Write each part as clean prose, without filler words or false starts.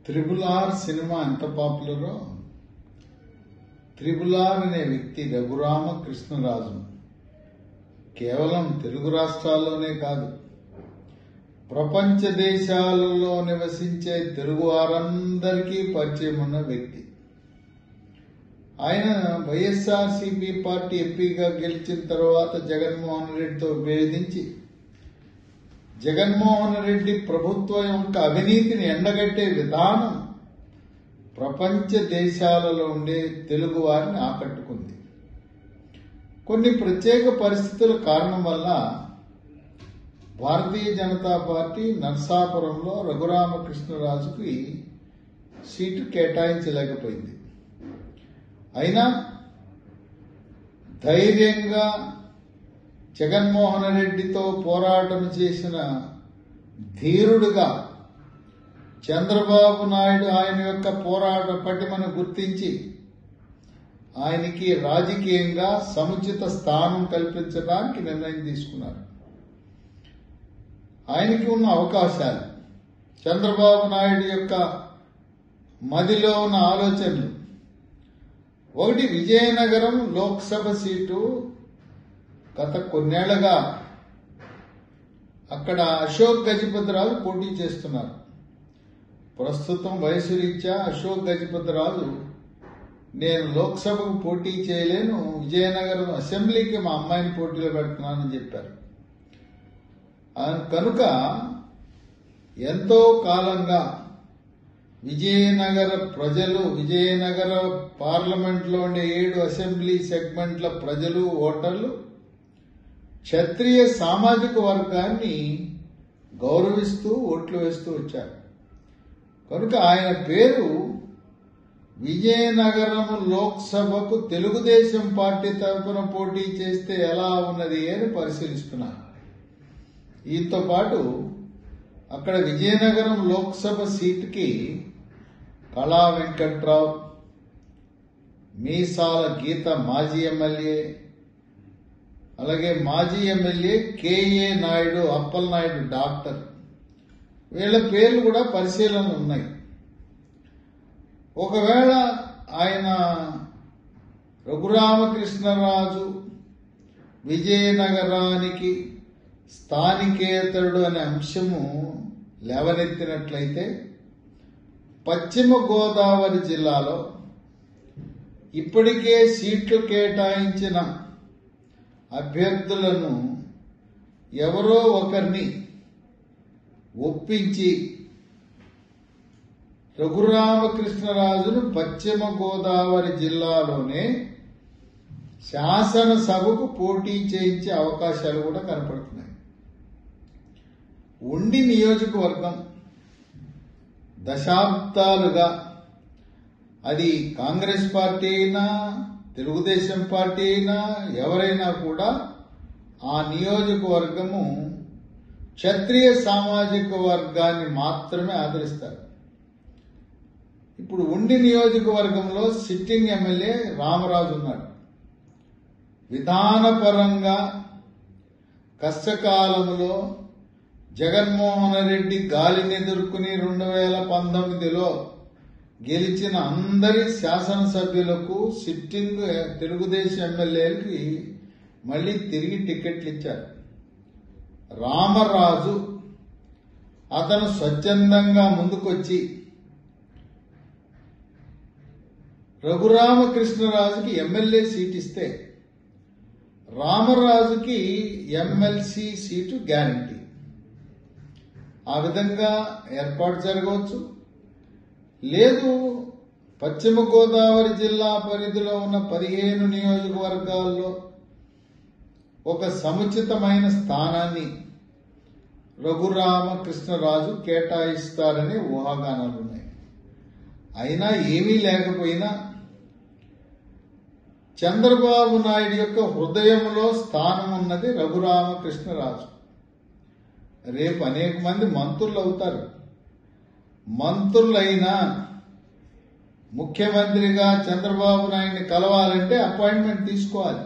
Triple R cinema ఎంత పాపులరో triple R అనే వ్యక్తి రఘురామ కృష్ణరాజు కేవలం తెలుగు రాష్ట్రాల్లోనే కాదు, ప్రపంచ దేశాలలో నివసించే తెలుగు వారందరికీ పరిచయం ఉన్న వ్యక్తి. ఆయన వైఎస్ఆర్సీపీ పార్టీ ఎంపీగా గెలిచిన తర్వాత జగన్మోహన్ రెడ్డితో విభేదించి జగన్మోహన్ రెడ్డి ప్రభుత్వం యొక్క అవినీతిని ఎండగట్టే విధానం ప్రపంచ దేశాలలో ఉండే తెలుగు వారిని ఆకట్టుకుంది. కొన్ని ప్రత్యేక పరిస్థితుల కారణం వల్ల భారతీయ జనతా పార్టీ నర్సాపురంలో రఘురామకృష్ణరాజుకి సీటు కేటాయించలేకపోయింది. అయినా ధైర్యంగా జగన్మోహన్ రెడ్డితో పోరాటం చేసిన ధీరుడుగా చంద్రబాబు నాయుడు ఆయన యొక్క పోరాట పటిమను గుర్తించి ఆయనకి రాజకీయంగా సముచిత స్థానం కల్పించడానికి నిర్ణయం తీసుకున్నారు. ఆయనకి ఉన్న అవకాశాలు, చంద్రబాబు నాయుడు యొక్క మదిలో ఉన్న ఆలోచనలు, ఒకటి విజయనగరం లోక్సభ సీటు గత కొన్నేళ్లుగా అక్కడ అశోక్ గజపతిరాజు పోటీ చేస్తున్నారు. ప్రస్తుతం వయసు రీత్యా అశోక్ గజపతిరాజు నేను లోక్సభకు పోటీ చేయలేను, విజయనగరం అసెంబ్లీకి మా అమ్మాయిని పోటీలో పెడుతున్నానని చెప్పారు. కనుక ఎంతో కాలంగా విజయనగర ప్రజలు, విజయనగర పార్లమెంట్లో ఉండే 7 అసెంబ్లీ సెగ్మెంట్ల ప్రజలు, ఓటర్లు క్షత్రియ సామాజిక వర్గాన్ని గౌరవిస్తూ ఓట్లు వేస్తూ వచ్చారు. కనుక ఆయన పేరు విజయనగరం లోక్సభకు తెలుగుదేశం పార్టీ తరఫున పోటీ చేస్తే ఎలా ఉన్నది అని పరిశీలిస్తున్నారు. దీంతో పాటు అక్కడ విజయనగరం లోక్సభ సీటుకి కళా వెంకట్రావు, మీసాల గీత మాజీ ఎమ్మెల్యే, అలాగే మాజీ ఎమ్మెల్యే కేఏ నాయుడు, అప్పలనాయుడు డాక్టర్, వీళ్ళ పేర్లు కూడా పరిశీలనలు ఉన్నాయి. ఒకవేళ ఆయన రఘురామకృష్ణరాజు విజయనగరానికి స్థానికేతరుడు అనే అంశము లేవనెత్తినట్లయితే పశ్చిమ గోదావరి జిల్లాలో ఇప్పటికే సీట్లు కేటాయించిన అభ్యర్థులను ఎవరో ఒకరిని ఒప్పించి రఘురామకృష్ణరాజును పశ్చిమ గోదావరి జిల్లాలోనే శాసనసభకు పోటీ చేయించే అవకాశాలు కూడా కనపడుతున్నాయి. ఉండి నియోజకవర్గం దశాబ్దాలుగా అది కాంగ్రెస్ పార్టీ అయినా తెలుగుదేశం పార్టీ అయినా ఎవరైనా కూడా ఆ నియోజకవర్గము క్షత్రియ సామాజిక వర్గాన్ని మాత్రమే ఆదరిస్తారు. ఇప్పుడు ఉండి నియోజకవర్గంలో సిట్టింగ్ ఎమ్మెల్యే రామరాజు ఉన్నాడు. విధానపరంగా కష్టకాలంలో జగన్మోహన్ రెడ్డి గాలిని ఎదుర్కొని 2019లో గెలిచిన అందరి శాసనసభ్యులకు సిట్టింగ్ తెలుగుదేశం ఎమ్మెల్యేలకి మళ్లీ తిరిగి టికెట్లు ఇచ్చారు. రామరాజు అతను స్వచ్ఛందంగా ముందుకొచ్చి రఘురామకృష్ణరాజుకి ఎమ్మెల్యే సీట్ ఇస్తే రామరాజుకి ఎమ్మెల్సీ సీటు గ్యారంటీ. ఆ విధంగా ఏర్పాటు జరగవచ్చు. లేదు, పశ్చిమ గోదావరి జిల్లా పరిధిలో ఉన్న 15 నియోజకవర్గాల్లో ఒక సముచితమైన స్థానాన్ని రఘురామకృష్ణరాజు కేటాయిస్తారనే ఊహాగానాలున్నాయి. అయినా ఏమీ లేకపోయినా చంద్రబాబు నాయుడు యొక్క హృదయంలో స్థానం ఉన్నది రఘురామకృష్ణరాజు. రేపు అనేక మంది మంత్రులు అవుతారు. మంత్రులైనా ముఖ్యమంత్రిగా చంద్రబాబు నాయుడిని కలవాలంటే అపాయింట్మెంట్ తీసుకోవాలి.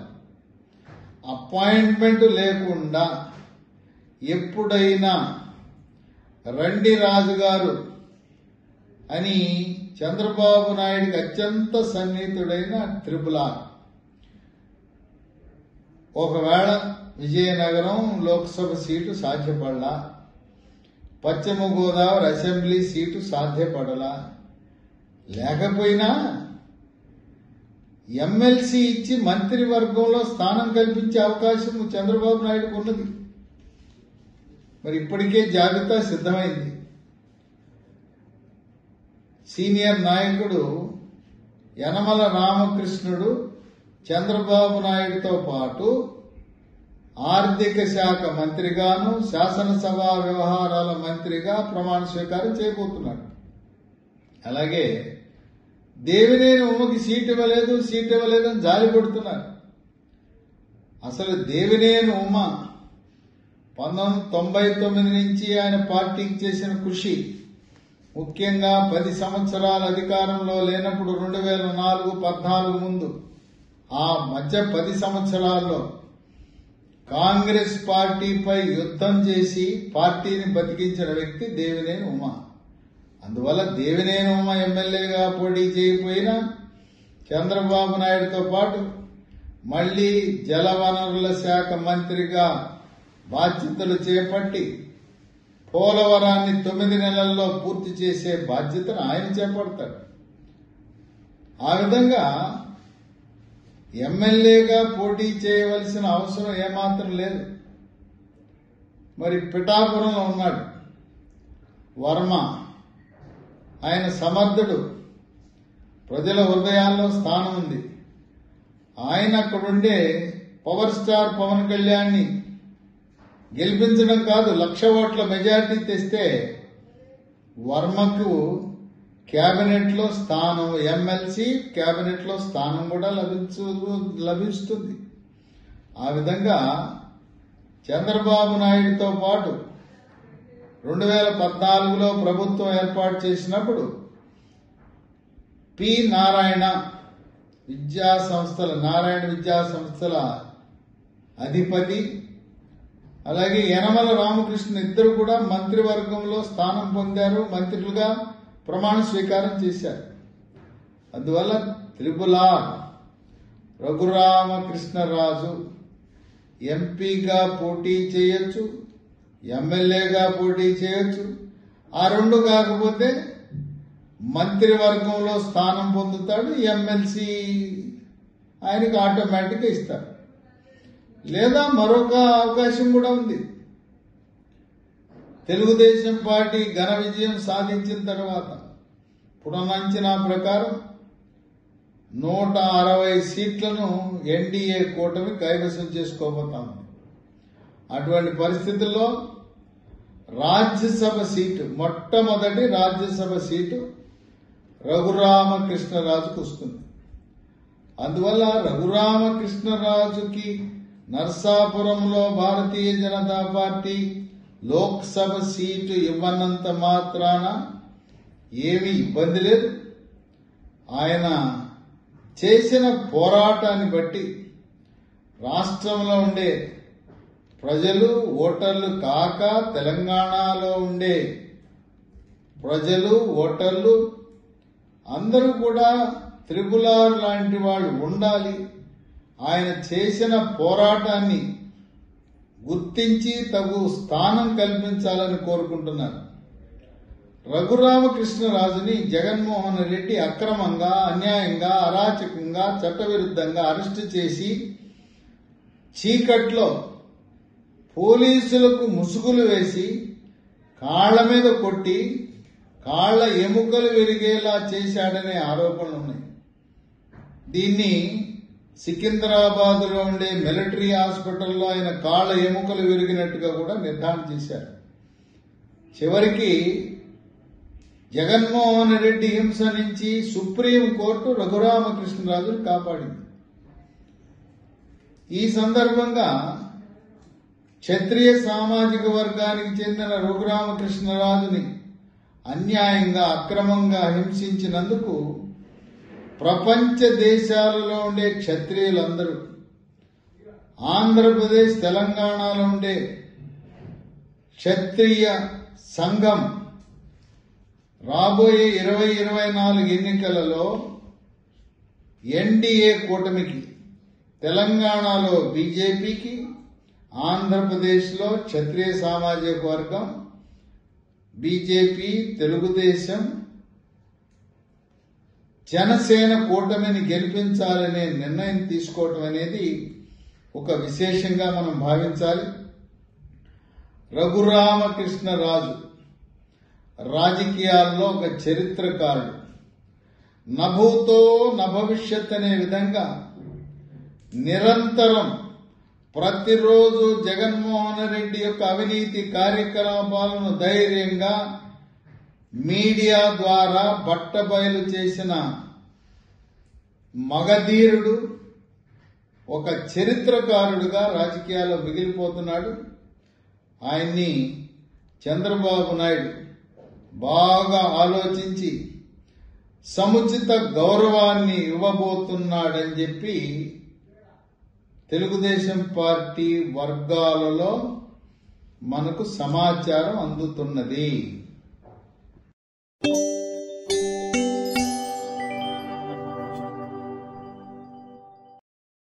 అపాయింట్మెంట్ లేకుండా ఎప్పుడైనా రండి రాజుగారు అని చంద్రబాబు నాయుడికి అత్యంత సన్నిహితుడైన త్రిపుల్ ఒకవేళ విజయనగరం లోక్సభ సీటు సాధ్యపడలా, పశ్చిమ గోదావరి అసెంబ్లీ సీటు సాధ్యపడలా, లేకపోయినా ఎమ్మెల్సీ ఇచ్చి మంత్రివర్గంలో స్థానం కల్పించే అవకాశం చంద్రబాబు నాయుడుకు ఉన్నది. మరి ఇప్పటికే జాబితా సిద్ధమైంది. సీనియర్ నాయకుడు యనమల రామకృష్ణుడు చంద్రబాబు నాయుడుతో పాటు ఆర్థిక శాఖ మంత్రిగాను శాసనసభ వ్యవహారాల మంత్రిగా ప్రమాణ స్వీకారం చేయబోతున్నాడు. అలాగే దేవినేని ఉమ్మకి సీటు ఇవ్వలేదని జాలి పడుతున్నారు. అసలు దేవినేని ఉమ్మ 1999 నుంచి ఆయన పార్టీకి చేసిన కృషి, ముఖ్యంగా 10 సంవత్సరాల అధికారంలో లేనప్పుడు 2004-14 ముందు ఆ మధ్య 10 సంవత్సరాల్లో కాంగ్రెస్ పార్టీపై యుద్ధం చేసి పార్టీని బతికించిన వ్యక్తి దేవినేని ఉమ్మ. అందువల్ల దేవినేని ఉమ్మ ఎమ్మెల్యేగా పోటీ చేయకపోయినా చంద్రబాబు నాయుడుతో పాటు మళ్లీ జలవనరుల శాఖ మంత్రిగా బాధ్యతలు చేపట్టి పోలవరాన్ని 9 నెలల్లో పూర్తి చేసే బాధ్యతను ఆయన చేపడతాడు. ఆ విధంగా ఎమ్మెల్యేగా పోటీ చేయవలసిన అవసరం ఏమాత్రం లేదు. మరి పిఠాపురంలో ఉన్నాడు వర్మ, ఆయన సమర్థుడు, ప్రజల హృదయాల్లో స్థానం ఉంది. ఆయన అక్కడుండే పవర్ స్టార్ పవన్ కళ్యాణ్ని గెలిపించడం కాదు, 1,00,000 ఓట్ల మెజార్టీ తెస్తే వర్మకు కేబినెట్ లో స్థానం, ఎమ్మెల్సీ కేబినెట్ లో స్థానం కూడా లభిస్తుంది. ఆ విధంగా చంద్రబాబు నాయుడుతో పాటు 2014లో ప్రభుత్వం ఏర్పాటు చేసినప్పుడు నారాయణ విద్యా సంస్థల అధిపతి, అలాగే యనమల రామకృష్ణ ఇద్దరు కూడా మంత్రివర్గంలో స్థానం పొందారు, మంత్రులుగా ప్రమాణ స్వీకారం చేశారు. అందువల్ల త్రిపుల్ రఘురామకృష్ణరాజు ఎంపీగా పోటీ చేయొచ్చు, ఎమ్మెల్యేగా పోటీ చేయొచ్చు. ఆ రెండు కాకపోతే మంత్రివర్గంలో స్థానం పొందుతాడు, ఎమ్మెల్సీ ఆయనకు ఆటోమేటిక్గా ఇస్తారు. లేదా మరొక అవకాశం కూడా ఉంది. తెలుగుదేశం పార్టీ ఘన విజయం సాధించిన తర్వాత పునరంచనా ప్రకారం 160 సీట్లను ఎన్డీఏ కూటమి కైవసం చేసుకోబోతా ఉంది. అటువంటి పరిస్థితుల్లో రాజ్యసభ సీటు, మొట్టమొదటి రాజ్యసభ సీటు రఘురామకృష్ణరాజుకు వస్తుంది. అందువల్ల రఘురామకృష్ణరాజుకి నర్సాపురంలో భారతీయ జనతా పార్టీ లోక్సభ సీటు ఇవ్వనంత మాత్రాన ఏమీ ఇబ్బంది లేదు. ఆయన చేసిన పోరాటాన్ని బట్టి రాష్ట్రంలో ఉండే ప్రజలు, ఓటర్లు కాక తెలంగాణలో ఉండే ప్రజలు, ఓటర్లు అందరూ కూడా త్రిపుల్ లాంటి వాళ్ళు ఉండాలి, ఆయన చేసిన పోరాటాన్ని గుర్తించి తగు స్థానం కల్పించాలని కోరుకుంటున్నారు. రఘురామకృష్ణరాజుని జగన్మోహన్ రెడ్డి అక్రమంగా, అన్యాయంగా, అరాచకంగా, చట్టవిరుద్ధంగా అరెస్టు చేసి చీకట్లో పోలీసులకు ముసుగులు వేసి కాళ్ల మీద కొట్టి కాళ్ల ఎముకలు విరిగేలా చేశాడనే ఆరోపణలు ఉన్నాయి. దీన్ని సికింద్రాబాద్ లో ఉండే మిలిటరీ హాస్పిటల్లో ఆయన కాళ్ల ఎముకలు విరిగినట్టుగా కూడా నిర్ధారణ చేశారు. చివరికి జగన్మోహన్ రెడ్డి హింస నుంచి సుప్రీంకోర్టు రఘురామకృష్ణరాజును కాపాడింది. ఈ సందర్భంగా క్షత్రియ సామాజిక వర్గానికి చెందిన రఘురామకృష్ణరాజుని అన్యాయంగా, అక్రమంగా హింసించినందుకు ప్రపంచ దేశాలలో ఉండే క్షత్రియులందరూ, ఆంధ్రప్రదేశ్, తెలంగాణలో ఉండే క్షత్రియ సంఘం రాబోయే 2024 ఎన్నికలలో ఎన్డీఏ కూటమికి తెలంగాణలో బీజేపీకి, ఆంధ్రప్రదేశ్లో క్షత్రియ సామాజిక వర్గం, బీజేపీ, తెలుగుదేశం, జనసేన కూటమిని గెలిపించాలనే నిర్ణయం తీసుకోవటం అనేది ఒక విశేషంగా మనం భావించాలి. రఘురామకృష్ణరాజు రాజకీయాల్లో ఒక చరిత్రకారుడు. నభూతో నభవిష్యత్ అనే విధంగా నిరంతరం ప్రతిరోజు జగన్మోహన్ రెడ్డి యొక్క అవినీతి కార్యకలాపాలను ధైర్యంగా మీడియా ద్వారా బట్టబయలు చేసిన మగధీరుడు, ఒక చరిత్రకారుడుగా రాజకీయాల్లో మిగిలిపోతున్నాడు. ఆయన్ని చంద్రబాబు నాయుడు బాగా ఆలోచించి సముచిత గౌరవాన్ని ఇవ్వబోతున్నాడని చెప్పి తెలుగుదేశం పార్టీ వర్గాలలో మనకు సమాచారం అందుతున్నది.